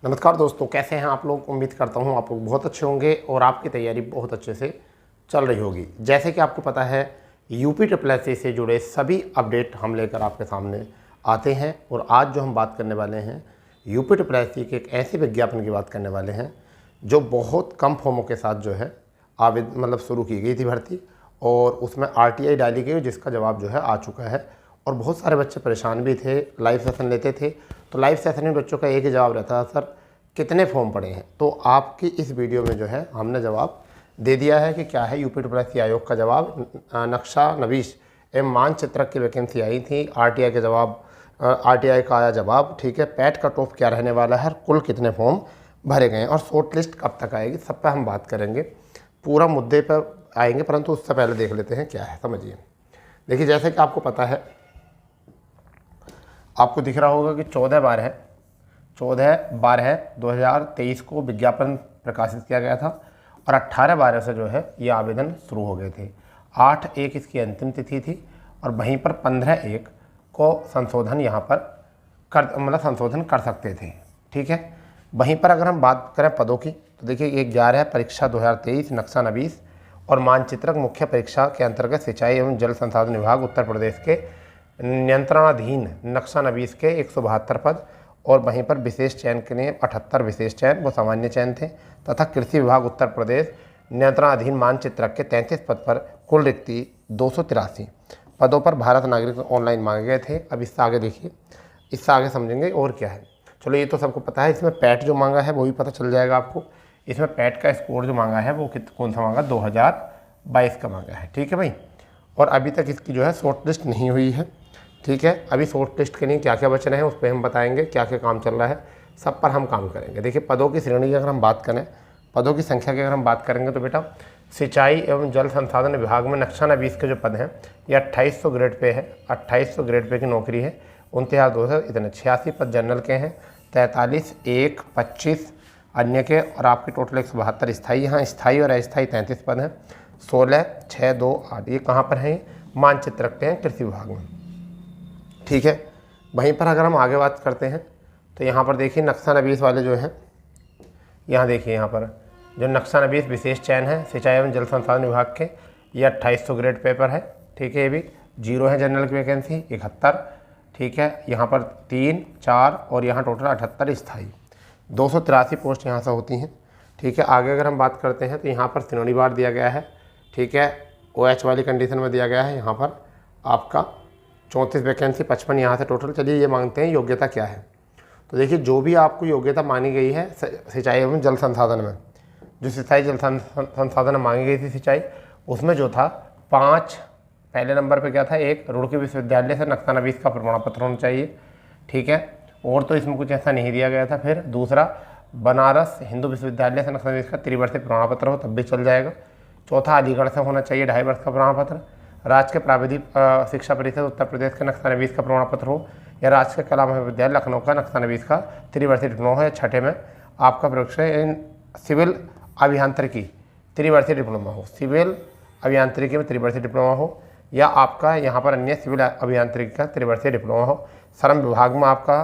नमस्कार दोस्तों, कैसे हैं आप लोग। उम्मीद करता हूं आप लोग बहुत अच्छे होंगे और आपकी तैयारी बहुत अच्छे से चल रही होगी। जैसे कि आपको पता है, यूपी ट्रिपल से जुड़े सभी अपडेट हम लेकर आपके सामने आते हैं। और आज जो हम बात करने वाले हैं, यूपी ट्रिपल के एक ऐसे विज्ञापन की बात करने वाले हैं जो बहुत कम फॉर्मों के साथ जो है शुरू की गई थी भर्ती, और उसमें RTI डाली गई जिसका जवाब जो है आ चुका है। और बहुत सारे बच्चे परेशान भी थे, लाइव सेशन लेते थे तो लाइव सेशन में बच्चों का एक ही जवाब रहता था, सर कितने फॉर्म पड़े हैं। तो आपकी इस वीडियो में जो है हमने जवाब दे दिया है कि क्या है यूपी ट्रिपल आयोग का जवाब। नक्शा नवीस एवं मानचित्रक की वैकेंसी आई थी, RTI के जवाब, RTI का आया जवाब, ठीक है। पैट का टॉप क्या रहने वाला है, कुल कितने फॉर्म भरे गए और शॉर्ट लिस्ट कब तक आएगी, सब पर हम बात करेंगे, पूरा मुद्दे पर आएंगे। परंतु उससे पहले देख लेते हैं क्या है, समझिए। देखिए, जैसे कि आपको पता है, आपको दिख रहा होगा कि 14/12/2023 को विज्ञापन प्रकाशित किया गया था और 18/12 से जो है ये आवेदन शुरू हो गए थे। 8/1 इसकी अंतिम तिथि थी और वहीं पर 15/1 को संशोधन यहाँ पर संशोधन कर सकते थे, ठीक है। वहीं पर अगर हम बात करें पदों की, तो देखिए 11 परीक्षा 2023 नक्शा नवीस और मानचित्रक मुख्य परीक्षा के अंतर्गत सिंचाई एवं जल संसाधन विभाग उत्तर प्रदेश के नियंत्रणाधीन नक्शा नवीस के 172 पद, और वहीं पर विशेष चयन के लिए 78 विशेष चयन, वो सामान्य चयन थे, तथा कृषि विभाग उत्तर प्रदेश नियंत्रणाधीन मानचित्रक के 33 पद पर कुल रिक्ति 283 पदों पर भारत नागरिक ऑनलाइन मांगे गए थे। अब इससे आगे देखिए, इससे आगे समझेंगे और क्या है। चलो, ये तो सबको पता है। इसमें पैट जो मांगा है वो भी पता चल जाएगा आपको। इसमें पैट का स्कोर जो मांगा है वो कौन सा मांगा, 2022 का मांगा है, ठीक है भाई। और अभी तक इसकी जो है शॉर्ट लिस्ट नहीं हुई है, ठीक है। अभी शॉर्ट लिस्ट के लिए क्या क्या बच रहे हैं उस पर हम बताएंगे, क्या क्या काम चल रहा है, सब पर हम काम करेंगे। देखिए, पदों की श्रेणी की अगर हम बात करें, पदों की संख्या की अगर हम बात करेंगे तो बेटा, सिंचाई एवं जल संसाधन विभाग में नक्शा नवीस के जो पद हैं ये 2800 ग्रेड पे है, 2800 ग्रेड पे की नौकरी है। 29,200 इतने 86 पद जनरल के हैं, 43 1 25 अन्य के, और आपकी टोटल 172 स्थायी। यहाँ स्थायी और अस्थायी 33 पद हैं। 16 6 2 8 ये कहाँ पर हैं, मानचित्रक के हैं, कृषि विभाग में, ठीक है। वहीं पर अगर हम आगे बात करते हैं तो यहाँ पर देखिए नक्शा नवीस वाले जो हैं, यहाँ देखिए, यहाँ पर जो नक्शा नवीस विशेष चयन है सिंचाई एवं जल संसाधन विभाग के, ये 2800 ग्रेड पेपर है, ठीक है। ये भी 0 है जनरल की वैकेंसी 71, ठीक है। यहाँ पर 3 4 और यहाँ टोटल 78 स्थायी, 283 पोस्ट यहाँ से होती हैं, ठीक है। आगे अगर हम बात करते हैं तो यहाँ पर श्रेणी वार दिया गया है, ठीक है। OH वाली कंडीशन में दिया गया है। यहाँ पर आपका 34 वैकेंसी 55 यहाँ से टोटल। चलिए, ये मांगते हैं योग्यता क्या है। तो देखिए, जो भी आपको योग्यता मानी गई है सिंचाई एवं जल संसाधन में, जो सिंचाई जल संसाधन में मांगी गई थी सिंचाई, उसमें जो था 5 पहले नंबर पे क्या था, 1 रुड़की विश्वविद्यालय से नक्शा नवीस का प्रमाण पत्र होना चाहिए, ठीक है। और तो इसमें कुछ ऐसा नहीं दिया गया था। फिर दूसरा, बनारस हिंदू विश्वविद्यालय से नक्शा नवीस का त्रिवर्षीय प्रमाण पत्र हो तब भी चल जाएगा। चौथा, अलीगढ़ से होना चाहिए 2.5 वर्ष का प्रमाण पत्र। राज्य के प्राविधिक शिक्षा परिषद उत्तर प्रदेश के नक्शा नवीस का प्रमाण पत्र हो, या राज्य के कला महाविद्यालय लखनऊ का नक्शा नवीस का त्रिवर्षीय डिप्लोमा हो, या छठे में आपका परीक्षा इन सिविल अभियांत्रिकी त्रिवर्षीय डिप्लोमा हो, सिविल अभियांत्रिकी में त्रिवर्षीय डिप्लोमा हो, या आपका यहाँ पर अन्य सिविल अभियांत्रिकी का त्रिवर्षीय डिप्लोमा हो, श्रम विभाग में आपका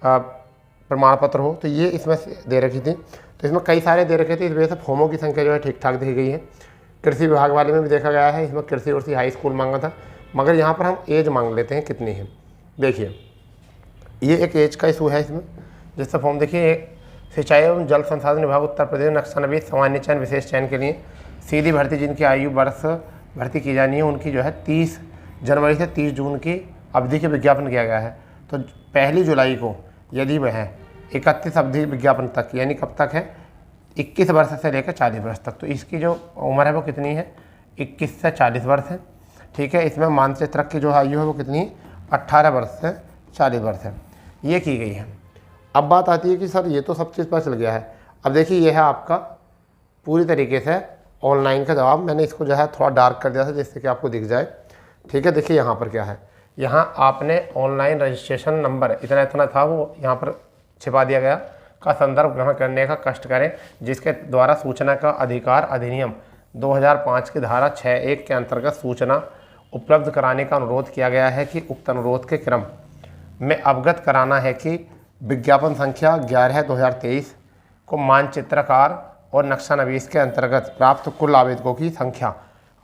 प्रमाण पत्र हो। तो ये इसमें दे रखी थी। तो इसमें कई सारे दे रखे थे, इस वजह से फॉर्मों की संख्या जो है ठीक ठाक दी गई है। कृषि विभाग वाले में भी देखा गया है, इसमें कृषि और हाई स्कूल मांगा था, मगर यहाँ पर हम एज मांग लेते हैं कितनी है। देखिए, ये एक एज का इशू है इसमें, जिससे फॉर्म देखिए, सिंचाई एवं जल संसाधन विभाग उत्तर प्रदेश नक्शा नवीस सामान्य चयन विशेष चयन के लिए सीधी भर्ती जिनकी आयु वर्ष भर्ती की जानी है, उनकी जो है 30 जनवरी से 30 जून की अवधि के विज्ञापन किया गया है। तो 1 जुलाई को यदि वह है 31 अवधि विज्ञापन तक, यानी कब तक है, 21 वर्ष से लेकर 40 वर्ष तक। तो इसकी जो उम्र है वो कितनी है, 21 से 40 वर्ष है, ठीक है। इसमें मानचित्रक की जो आयु है वो कितनी है, 18 वर्ष से 40 वर्ष है, ये की गई है। अब बात आती है कि सर ये तो सब चीज़ पता चल गया है। अब देखिए, ये है आपका पूरी तरीके से ऑनलाइन का जवाब। मैंने इसको जो है थोड़ा डार्क कर दिया था जिससे कि आपको दिख जाए, ठीक है। देखिए यहाँ पर क्या है, यहाँ आपने ऑनलाइन रजिस्ट्रेशन नंबर इतना इतना था वो यहाँ पर छिपा दिया गया, का संदर्भ ग्रहण करने का कष्ट करें, जिसके द्वारा सूचना का अधिकार अधिनियम 2005 की धारा 6(1) के अंतर्गत सूचना उपलब्ध कराने का अनुरोध किया गया है कि उक्त अनुरोध के क्रम में अवगत कराना है कि विज्ञापन संख्या 11/2023 को मानचित्रकार और नक्शानवीस के अंतर्गत प्राप्त कुल आवेदकों की संख्या,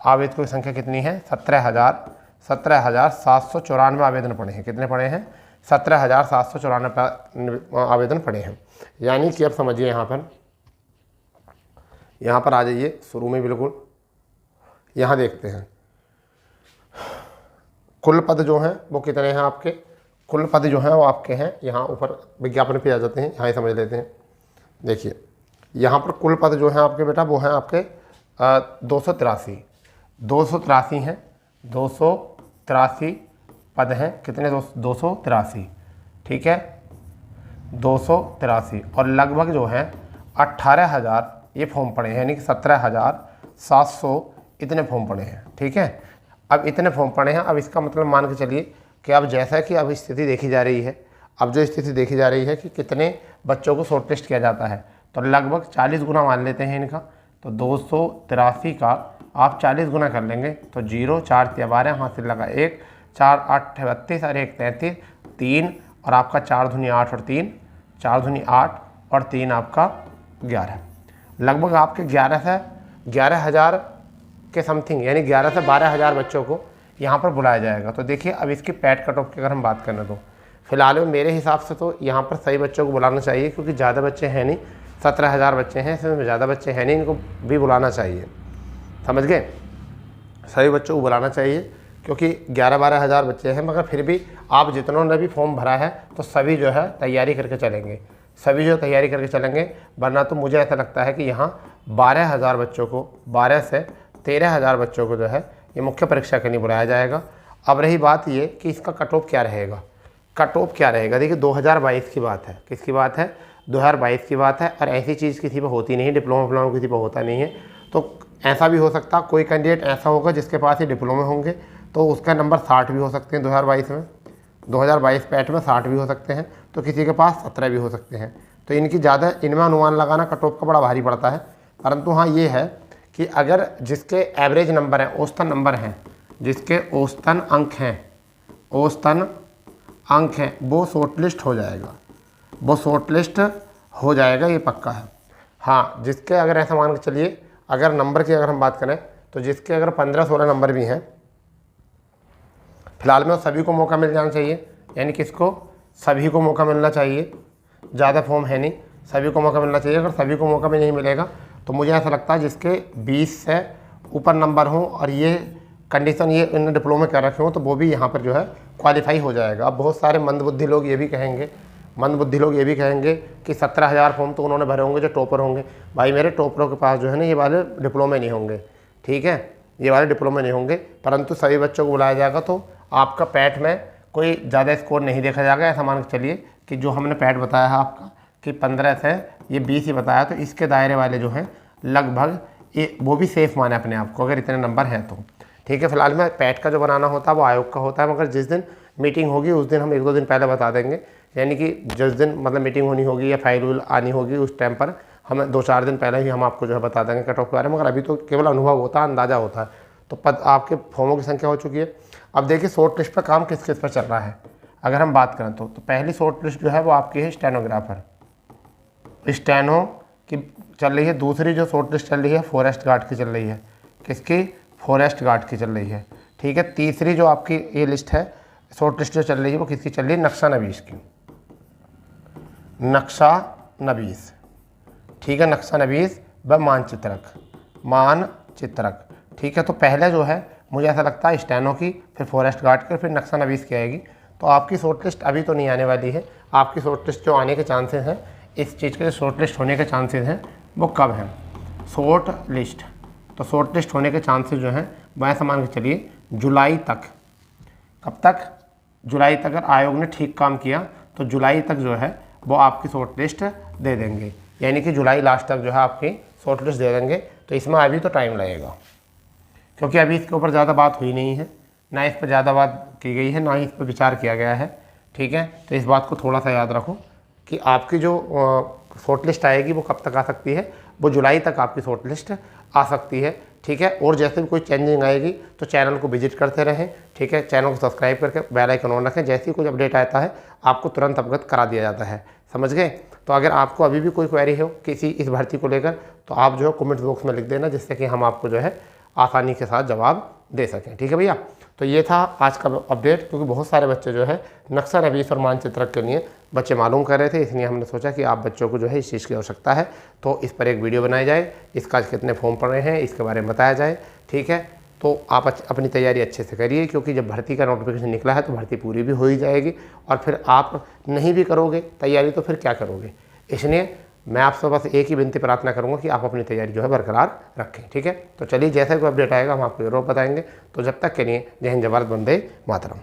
आवेदकों की संख्या कितनी है? 17,794 आवेदन पड़े हैं। कितने पड़े हैं? 17,794 आवेदन पड़े हैं। यानी कि अब समझिए, यहाँ पर आ जाइए शुरू में, बिल्कुल यहाँ देखते हैं कुल पद जो हैं वो कितने हैं आपके। कुल पद जो हैं वो आपके हैं, यहाँ ऊपर विज्ञापन पे आ जाते हैं, यहाँ ही समझ लेते हैं। देखिए यहाँ पर कुल पद जो हैं आपके बेटा वो हैं आपके 283 हैं। 283 पद हैं। कितने? 283, ठीक है, 283। और लगभग जो हैं 18,000 ये फॉर्म पड़े हैं, यानी कि 17,700 इतने फॉर्म पड़े हैं, ठीक है। अब इतने फॉर्म पड़े हैं, अब इसका मतलब मान के चलिए कि अब जैसा कि अब स्थिति देखी जा रही है, अब जो स्थिति देखी जा रही है कि कितने बच्चों को शॉर्टलिस्ट किया जाता है, तो लगभग 40 गुना मान लेते हैं इनका। तो 283 का आप 40 गुना कर लेंगे तो 0 4 12 हासिल लगा 1 4 8 32 और 1 33 3 और आपका 4 दूनी 8 और 3 4 दूनी 8 और 3 आपका 11। लगभग आपके 11,000 के समथिंग, यानी 11 से 12,000 बच्चों को यहाँ पर बुलाया जाएगा। तो देखिए अब इसकी पैट कट ऑफ की अगर हम बात करें तो फिलहाल में मेरे हिसाब से तो यहाँ पर सही बच्चों को बुलाना चाहिए, क्योंकि ज़्यादा बच्चे हैं नहीं, 17,000 बच्चे हैं, इसमें ज़्यादा बच्चे हैं नहीं, इनको भी बुलाना चाहिए। समझ गए? सभी बच्चों को बुलाना चाहिए, क्योंकि 11-12,000 बच्चे हैं, मगर फिर भी आप जितनों ने भी फॉर्म भरा है तो सभी जो है तैयारी करके चलेंगे, सभी जो तैयारी करके चलेंगे। वरना तो मुझे ऐसा लगता है कि यहाँ 12,000 बच्चों को, 12 से 13,000 बच्चों को जो है ये मुख्य परीक्षा के लिए बुलाया जाएगा। अब रही बात ये कि इसका कट ऑफ क्या रहेगा, कट ऑफ क्या रहेगा। देखिए 2022 की बात है, किसकी बात है? 2022 की बात है। और ऐसी चीज़ किसी पर होती नहीं, डिप्लोमा किसी पर होता नहीं है। तो ऐसा भी हो सकता, कोई कैंडिडेट ऐसा होगा जिसके पास ये डिप्लोमे होंगे तो उसका नंबर 60 भी हो सकते हैं 2022 में, 2022 पैट में 60 भी हो सकते हैं, तो किसी के पास 17 भी हो सकते हैं। तो इनकी ज़्यादा, इनमें अनुमान लगाना कट ऑफ का बड़ा भारी पड़ता है। परंतु हाँ ये है कि अगर जिसके एवरेज नंबर हैं, औसतन नंबर हैं, जिसके औसतन अंक हैं, औसतन अंक हैं, वो शॉर्टलिस्ट हो जाएगा, वो शॉर्टलिस्ट हो जाएगा, ये पक्का है। हाँ जिसके अगर ऐसा मान के चलिए, अगर नंबर की अगर हम बात करें तो जिसके अगर 15-16 नंबर भी हैं फिलहाल में, सभी को मौका मिल जाना चाहिए। यानी किसको? सभी को मौका मिलना चाहिए। ज़्यादा फॉर्म है नहीं, सभी को मौका मिलना चाहिए। अगर सभी को मौका भी नहीं मिलेगा तो मुझे ऐसा लगता है जिसके 20 से ऊपर नंबर हों और ये कंडीशन ये इन डिप्लोमे कर रखे हों तो वो भी यहाँ पर जो है क्वालिफाई हो जाएगा। अब बहुत सारे मंदबुद्धि लोग ये भी कहेंगे, कि 17,000 फॉर्म तो उन्होंने भरे होंगे जो टॉपर होंगे। भाई मेरे टॉपरों के पास जो है ना ये वाले डिप्लोमे नहीं होंगे, ठीक है, ये वाले डिप्लोमे नहीं होंगे। परंतु सभी बच्चों को बुलाया जाएगा तो आपका पैट में कोई ज़्यादा स्कोर नहीं देखा जाएगा। ऐसा मान के चलिए कि जो हमने पैट बताया है आपका कि 15 से ये 20 ही बताया, तो इसके दायरे वाले जो हैं लगभग ये वो भी सेफ़ माने अपने आप को, अगर इतने नंबर हैं तो, ठीक है। फिलहाल में पैट का जो बनाना होता है वो आयोग का होता है, मगर जिस दिन मीटिंग होगी उस दिन हम 1-2 दिन पहले बता देंगे। यानी कि जिस दिन मतलब मीटिंग होनी होगी या फाइल आनी होगी उस टाइम पर हम 2-4 दिन पहले ही हम आपको जो है बता देंगे कट ऑफ के बारे में। मगर अभी तो केवल अनुभव होता है, अंदाज़ा होता है। तो पद आपके फॉर्मों की संख्या हो चुकी है। अब देखिए शॉर्ट लिस्ट पर काम किस किस पर चल रहा है अगर हम बात करें तो पहली शॉर्ट लिस्ट जो है वो आपकी है स्टेनोग्राफर, स्टेनो की चल रही है। दूसरी जो शॉर्ट लिस्ट चल रही है फॉरेस्ट गार्ड की चल रही है, किसकी? फॉरेस्ट गार्ड की चल रही है, ठीक है। तीसरी जो आपकी ये लिस्ट है शॉर्ट लिस्ट जो चल रही है वो किसकी चल रही है? नक्शानवीस की, नक्शानवीस, ठीक है, नक्शानवीस व मानचित्रक, ठीक है। तो पहले जो है मुझे ऐसा लगता है स्टेनो की, फिर फॉरेस्ट गार्ड की, फिर नक्शानवीस की आएगी। तो आपकी शॉर्ट लिस्ट अभी तो नहीं आने वाली है। आपकी शॉर्ट लिस्ट जो आने के चांसेस हैं, इस चीज़ के जो शॉर्ट लिस्ट होने के चांसेस हैं वो कब हैं? शॉर्ट लिस्ट, तो शॉर्ट लिस्ट होने के चांसेस जो हैं वह ऐसा मान के चलिए जुलाई तक। कब तक? जुलाई तक। अगर आयोग ने ठीक काम किया तो जुलाई तक जो है वो आपकी शॉर्ट लिस्ट दे देंगे, यानी कि जुलाई लास्ट तक जो है आपकी शॉर्ट लिस्ट दे देंगे। तो इसमें अभी तो टाइम लगेगा, क्योंकि अभी इसके ऊपर ज़्यादा बात हुई नहीं है, ना इस पर ज़्यादा बात की गई है, ना ही इस पर विचार किया गया है, ठीक है। तो इस बात को थोड़ा सा याद रखो कि आपकी जो शॉर्ट लिस्ट आएगी वो कब तक आ सकती है? वो जुलाई तक आपकी शॉर्ट लिस्ट आ सकती है, ठीक है। और जैसे भी कोई चेंजिंग आएगी तो चैनल को विजिट करते रहें, ठीक है। चैनल को सब्सक्राइब करके बेल आइकन ऑन रखें, जैसे ही कुछ अपडेट आता है आपको तुरंत अवगत करा दिया जाता है, समझ गए। तो अगर आपको अभी भी कोई क्वेरी हो किसी इस भर्ती को लेकर तो आप जो है कमेंट बॉक्स में लिख देना, जिससे कि हम आपको जो है आसानी के साथ जवाब दे सकें, ठीक है भैया। तो ये था आज का अपडेट, क्योंकि बहुत सारे बच्चे जो है नक्शा नवीस और मानचित्रक के लिए बच्चे मालूम कर रहे थे, इसलिए हमने सोचा कि आप बच्चों को जो है इस चीज़ की आवश्यकता है तो इस पर एक वीडियो बनाई जाए, इसका कितने फॉर्म पड़ रहे हैं इसके बारे में बताया जाए, ठीक है। तो आप अपनी तैयारी अच्छे से करिए, क्योंकि जब भर्ती का नोटिफिकेशन निकला है तो भर्ती पूरी भी हो ही जाएगी, और फिर आप नहीं भी करोगे तैयारी तो फिर क्या करोगे। इसलिए मैं आपसे बस एक ही विनती प्रार्थना करूंगा कि आप अपनी तैयारी जो है बरकरार रखें, ठीक है। तो चलिए जैसा कोई अपडेट आएगा हम आपको जरूर बताएंगे। तो जब तक के लिए जय हिंद, जय भारत, वंदे मातरम।